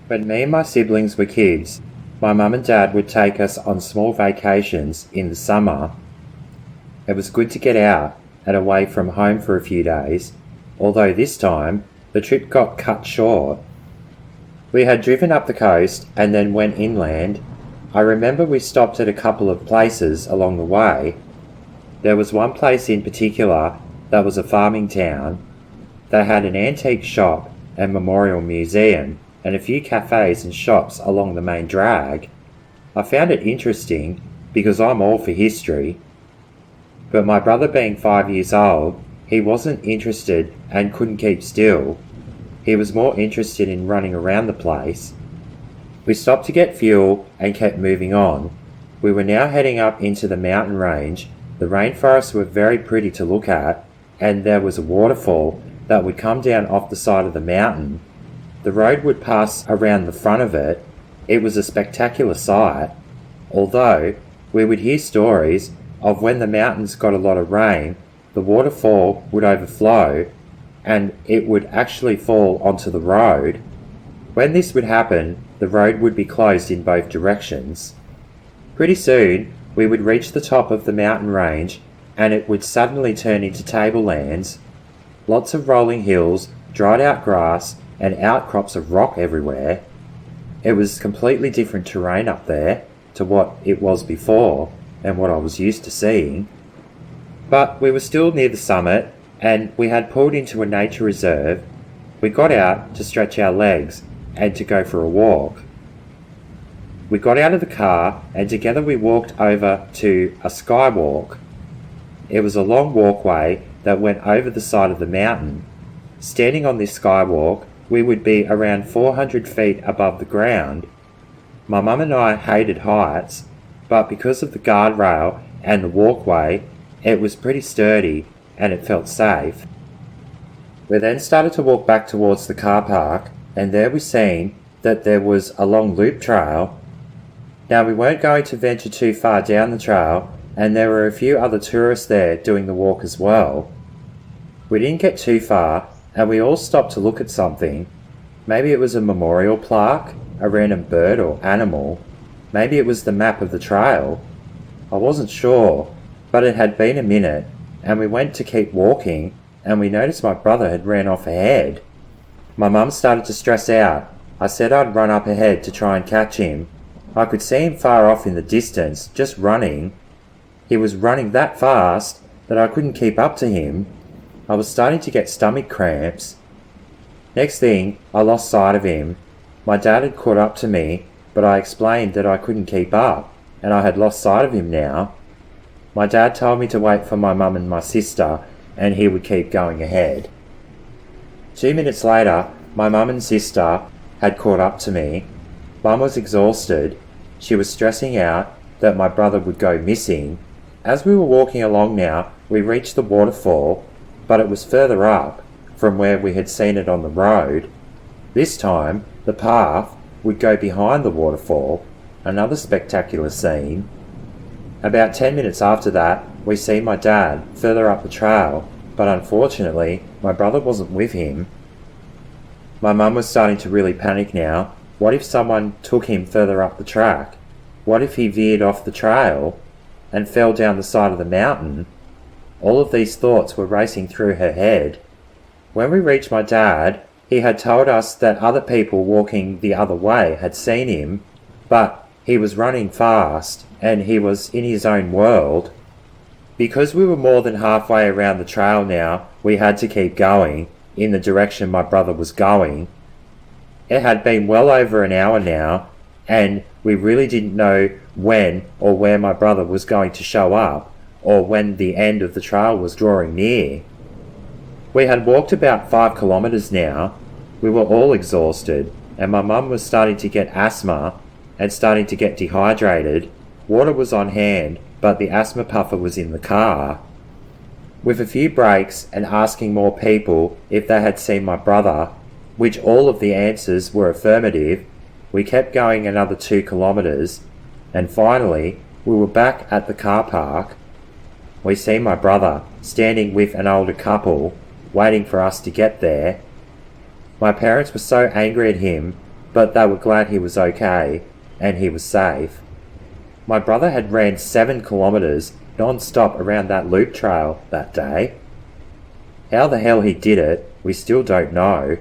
When me and my siblings were kids, my mum and dad would take us on small vacations in the summer. It was good to get out and away from home for a few days, although this time the trip got cut short. We had driven up the coast and then went inland. I remember we stopped at a couple of places along the way. There was one place in particular that was a farming town. They had an antique shop and memorial museum and a few cafes and shops along the main drag. I found it interesting because I'm all for history. But my brother being 5 years old, he wasn't interested and couldn't keep still. He was more interested in running around the place. We stopped to get fuel and kept moving on. We were now heading up into the mountain range. The rainforests were very pretty to look at, and there was a waterfall that would come down off the side of the mountain. The road would pass around the front of it. It was a spectacular sight, although we would hear stories of when the mountains got a lot of rain, the waterfall would overflow and it would actually fall onto the road. When this would happen, the road would be closed in both directions. Pretty soon, we would reach the top of the mountain range and it would suddenly turn into tablelands. Lots of rolling hills, dried out grass, and outcrops of rock everywhere. It was completely different terrain up there to what it was before and what I was used to seeing. But we were still near the summit and we had pulled into a nature reserve. We got out to stretch our legs and to go for a walk. We got out of the car and together we walked over to a skywalk. It was a long walkway that went over the side of the mountain. Standing on this skywalk, we would be around 400 feet above the ground. My mum and I hated heights, but because of the guardrail and the walkway, it was pretty sturdy and it felt safe. We then started to walk back towards the car park, and there we seen that there was a long loop trail. Now we weren't going to venture too far down the trail, and there were a few other tourists there doing the walk as well. We didn't get too far, and we all stopped to look at something. Maybe it was a memorial plaque, a random bird or animal. Maybe it was the map of the trail. I wasn't sure, but it had been a minute, and we went to keep walking, and we noticed my brother had ran off ahead. My mum started to stress out. I said I'd run up ahead to try and catch him. I could see him far off in the distance, just running. He was running that fast that I couldn't keep up to him. I was starting to get stomach cramps. Next thing, I lost sight of him. My dad had caught up to me, but I explained that I couldn't keep up, and I had lost sight of him now. My dad told me to wait for my mum and my sister, and he would keep going ahead. 2 minutes later, my mum and sister had caught up to me. Mum was exhausted. She was stressing out that my brother would go missing. As we were walking along now, we reached the waterfall, but it was further up from where we had seen it on the road. This time, the path would go behind the waterfall, another spectacular scene. About 10 minutes after that, we see my dad further up the trail, but unfortunately, my brother wasn't with him. My mum was starting to really panic now. What if someone took him further up the track? What if he veered off the trail and fell down the side of the mountain? All of these thoughts were racing through her head. When we reached my dad, he had told us that other people walking the other way had seen him, but he was running fast and he was in his own world. Because we were more than halfway around the trail now, we had to keep going in the direction my brother was going. It had been well over an hour now, and we really didn't know when or where my brother was going to show up, or when the end of the trail was drawing near. We had walked about 5 kilometres now. We were all exhausted, and my mum was starting to get asthma and starting to get dehydrated. Water was on hand, but the asthma puffer was in the car. With a few breaks and asking more people if they had seen my brother, which all of the answers were affirmative, we kept going another 2 kilometres, and finally we were back at the car park. We see my brother standing with an older couple, waiting for us to get there. My parents were so angry at him, but they were glad he was okay and he was safe. My brother had ran 7 kilometres non-stop around that loop trail that day. How the hell he did it, we still don't know,